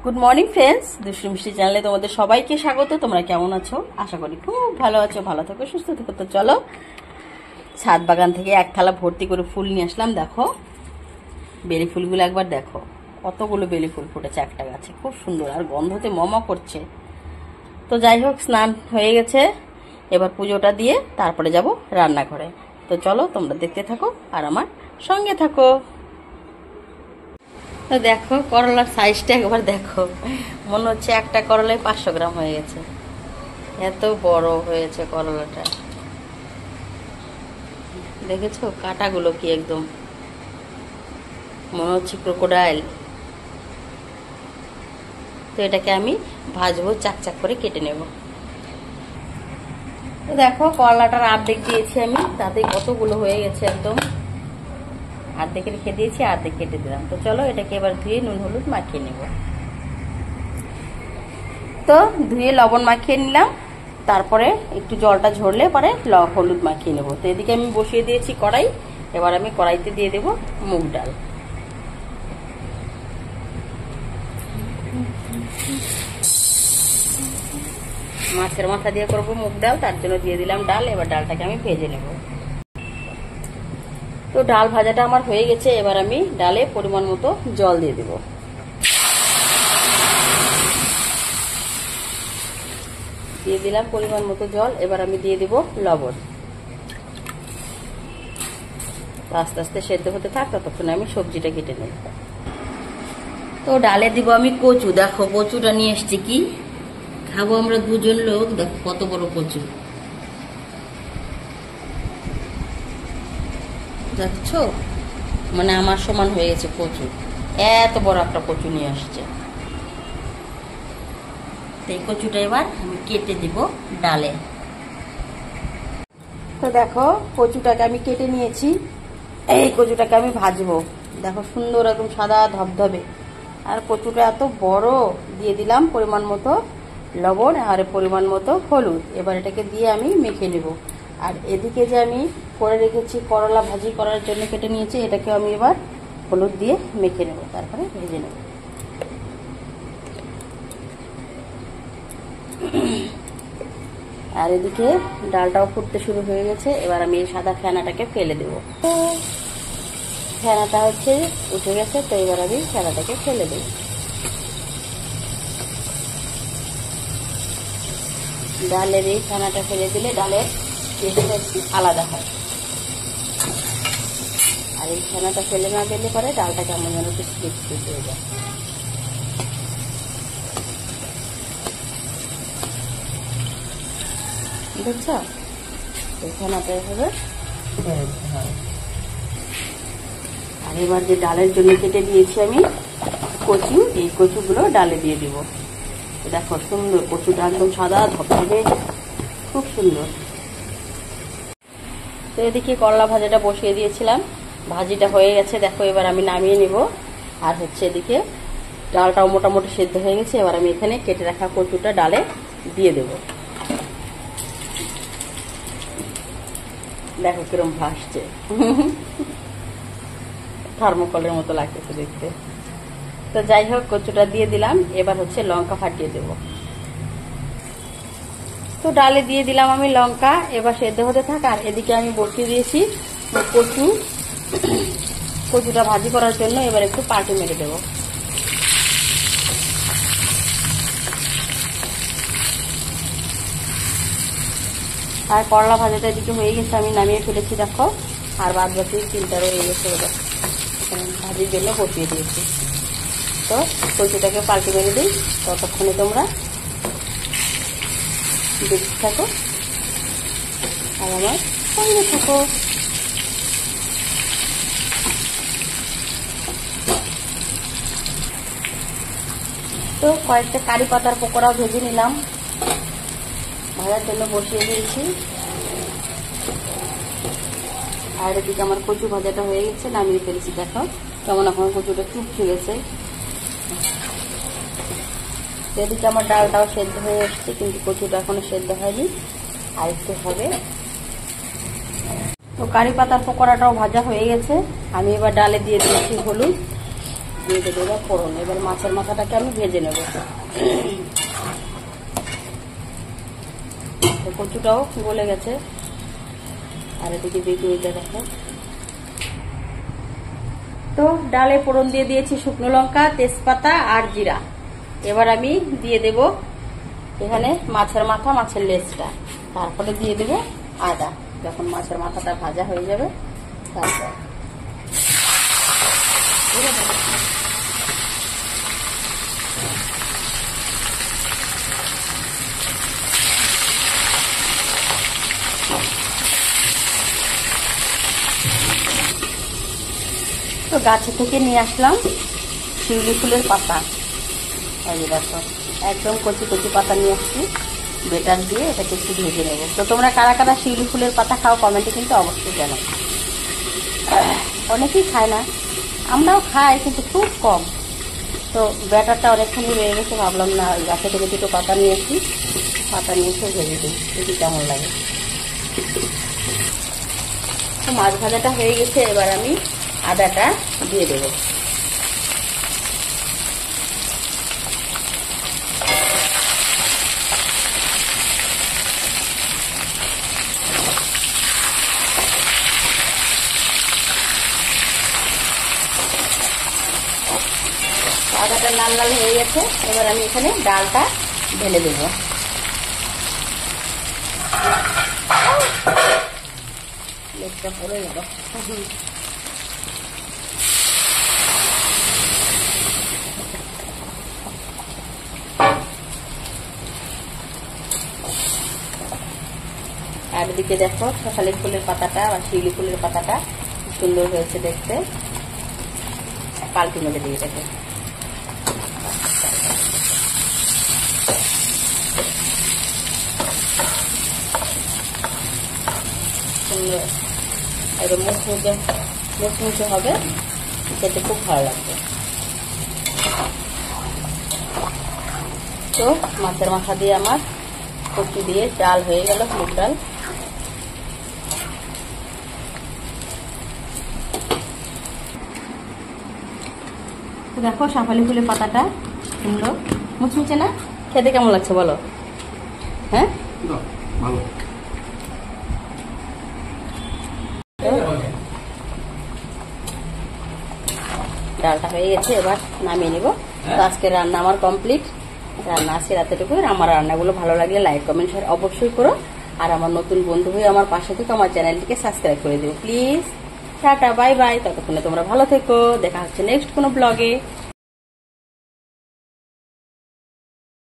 Good morning friends, দুষ্টু মিষ্টি চ্যানেলে তোমাদের সবাইকে স্বাগত। তোমরা কেমন আছো? আশা করি খুব ভালো আছো। ভালো থাকো, সুস্থ থাকো। তো চলো, ছাদ বাগান থেকে এক থালা ভর্তি করে ফুল নিয়ে আসলাম। দেখো বেলি ফুলগুলো একবার দেখো, কতগুলো বেলি ফুল ফুটেছে একটা গাছে, খুব সুন্দর আর গন্ধতে মমা করছে। তো যাই হোক, স্নান হয়ে গেছে, এবার পুজোটা দিয়ে তারপরে যাব রান্নাঘরে। তো চলো, তোমরা দেখতে থাকো আর আমার সঙ্গে থাকো। তো দেখো করলার সাইজটা একবার দেখো, মনে হচ্ছে একটা করলায় 500 গ্রাম হয়ে গেছে, এত বড় হয়েছে করলাটা। দেখেছো কাঁটাগুলো কি একদম মনে হচ্ছে ক্রোকোডাইল। তো এটাকে আমি ভাজবো, চাকচাক করে কেটে নেব। তো দেখো করলাটার অর্ধেক দিয়েছি আমি, তাতে কতগুলো হয়ে গেছে, একদম অর্ধেক রেখে দিয়েছি, অর্ধেক কেটে দিলাম। তো চলো এটাকে এবার ধুয়ে নুন হলুদ মাখিয়ে নেব। তো ধুয়ে লবণ মাখিয়ে নিলাম, তারপরে একটু জলটা ঝরলে পরে হলুদ মাখিয়ে নেব। তো এদিকে আমি বসিয়ে দিয়েছি কড়াই, এবার আমি কড়াইতে দিয়ে দেব মুগ ডাল। মাছের মাথা দিয়ে করবো মুগ ডাল, তার জন্য দিয়ে দিলাম ডাল। এবার ডালটাকে আমি ভেজে নেব। তো ডাল ভাজাটা আমার হয়ে গেছে, এবার আমি ডালে পরিমাণ মতো জল দিয়ে দেব। দিয়ে দিলাম পরিমাণ মতো জল, এবার আমি দিয়ে দেব লবণ। আস্তে আস্তে সেদ্ধ হতে থাক, ততক্ষণে আমি সবজিটা কেটে নেব। তো ডালে দিব আমি কচু। দেখো কচুটা নিয়ে এসছি, কি খাবো আমরা দুজন লোক। দেখো কত বড় কচু, দেখছো মানে আমার সমান হয়ে গেছে কচু, এত বড় একটা কচু নিয়ে আসছে। এই কচুটা এবার আমি কেটে দিব ডালে। তো দেখো কচুটাকে আমি কেটে নিয়েছি, এই কচুটাকে আমি ভাজবো। দেখো সুন্দর একদম সাদা ধবধবে, আর কচুটা এত বড়। দিয়ে দিলাম পরিমাণ মতো লবণ আর পরিমাণ মতো হলুদ। এবার এটাকে দিয়ে আমি মেখে নেব। আর এদিকে যে আমি করে রেখেছি করলা ভাজি করার জন্য কেটে নিয়েছি, এটাকে আমি এবার হলুদ দিয়ে মেখে নেব, তারপরে ভেজে নেব। আর এদিকে ডালটাও ফুটতে শুরু হয়ে গেছে, এবার আমি এই সাদা ফেনাটাকে ফেলে দেব। ফেনাটা হচ্ছে উঠে গেছে, তো এবার আমি ফেনাটাকে ফেলে দেব। ডালের এই ফেনাটা ফেলে দিলে ডালের টেস্টটা একটু আলাদা হয়, আর এই ফেনাটা ফেলে না দিলে পরে ডালটা কেমন যেন একটু টেস্টি হয়ে যায়। বুঝছ, এই ফেনাটা এভাবে ফেলে দিতে হবে। আর এবার যে ডালের জন্য কেটে দিয়েছি আমি কচু, এই কচুগুলো ডালে দিয়ে দিব। দেখো সুন্দর কচুটা একদম সাদা ধবধবে, খুব সুন্দর। তো এদিকে করলা ভাজাটা বসিয়ে দিয়েছিলাম, ভাজিটা হয়ে গেছে। দেখো এবার আমি নামিয়ে নিব। আর হচ্ছে এদিকে ডালটাও মোটামুটি সেদ্ধ হয়ে গেছে, এবার আমি এখানে কেটে রাখা কচুটা ডালে দিয়ে দেব। দেখো কিরম ভাসছে, থার্মোকলের মতো লাগতেছে দেখতে। তো যাই হোক, কচুটা দিয়ে দিলাম, এবার হচ্ছে লঙ্কা ফাটিয়ে দেব। তো ডালে দিয়ে দিলাম আমি লঙ্কা, এবার সেদ্ধ হতে থাক। আর এদিকে আমি বসিয়ে দিয়েছি কচুটা ভাজি করার জন্য, এবার একটু পাটি মেরে দেব। আর করলা ভাজাটা এদিকে হয়ে গেছে, আমি নামিয়ে ফেলেছি। দেখো আর বাদ বাকি চিন্তা রয়ে গেছে, ভাজির জন্য বসিয়ে দিয়েছি। তো কচুটাকে পাল্টে মেরে দিই, ততক্ষণে তোমরা দেখতে থাকো আর আমার সঙ্গে থাকো। তো কয়েকটা কারি পাতার পকোড়াও ভেজে নিলাম, ভাজার জন্য বসিয়ে দিয়েছি। আর এদিকে আমার কচু ভাজাটা হয়ে গেছে, নামিয়ে ফেলেছি। দেখো কেমন এখন কচুটা চুপসে গেছে। এদিকে আমার ডালটাও সেদ্ধ হয়ে এসছে, কিন্তু কচুটা এখনো সেদ্ধ হয়নি, আর একটু হবে। তো কারি পাতার পকোড়াটাও ভাজা হয়ে গেছে, আমি এবার ডালে দিয়ে দিয়েছি হলুদ। দিয়ে দেবো এবার ফোড়ন। এবার মাছের মাথাটাকে আমি ভেজে নেব। কচুটাও গলে গেছে। আর এদিকে বেগুনিটা দেখো। তো ডালে ফোড়ন দিয়ে দিয়েছি শুকনো লঙ্কা, তেজপাতা আর জিরা। এবার আমি দিয়ে দেব এখানে মাছের মাথা, মাছের লেজটা। তারপরে দিয়ে দেব আদা। যখন মাছের মাথাটা ভাজা হয়ে যাবে তারপর তো গাছে থেকে নিয়ে আসলাম শিউলি ফুলের পাতা। এই যে দেখো, একদম কচি কচি পাতা নিয়ে আসছি। বেটার দিয়ে এটাকে একটু ভেজে নেব। তো তোমরা কারা কারা শিউলি ফুলের পাতা খাও কমেন্টে কিন্তু অবশ্যই জানাও। অনেকেই খায় না, আমরাও খাই কিন্তু খুব কম। তো ব্যাটারটা অনেকখানি রয়ে গেছে, ভাবলাম না গাছে থেকে দুটো পাতা নিয়ে আসি, পাতা নিয়ে এসে ভেজে দিই, দেখি কেমন লাগে। তো মাছ ভাজাটা হয়ে গেছে। এবার আমি আদাটা দিয়ে দেবো। আদাটা লাল লাল হয়ে গেছে। এবার আমি এখানে ডালটা ঢেলে দেব। লেগটা পড়ে গেল। আর এদিকে দেখো শালি ফুলের পাতাটা বা শিউলি ফুলের পাতাটা সুন্দর হয়েছে দেখতে। পাল্টি মেরে দিয়ে দেখো। সুন্দর একদম মুচমুচে হবে, খেতে খুব ভালো লাগবে। তো মাছের মাথা দিয়ে আমার কচু দিয়ে ডাল হয়ে গেল, মুগ ডাল। দেখো শাফালি ফুলের পাতাটা সুন্দর মুচমুচে না? খেতে কেমন লাগছে বলো? হ্যাঁ, ভালো। ডালটা হয়ে গেছে, এবার নামিয়ে নেব। তো আজকে রান্না আমার কমপ্লিট। রান্না আজকে রাতেটুকু। আমার রান্নাগুলো ভালো লাগলে লাইক কমেন্ট শেয়ার অবশ্যই করো। আর আমার নতুন বন্ধু হয়ে আমার পাশে থেকে আমার চ্যানেলটিকে সাবস্ক্রাইব করে দেবো প্লিজ। Tata, bye bye. ততক্ষণে তোমরা ভালো থেকো। দেখা হচ্ছে নেক্সট কোনো ব্লগে।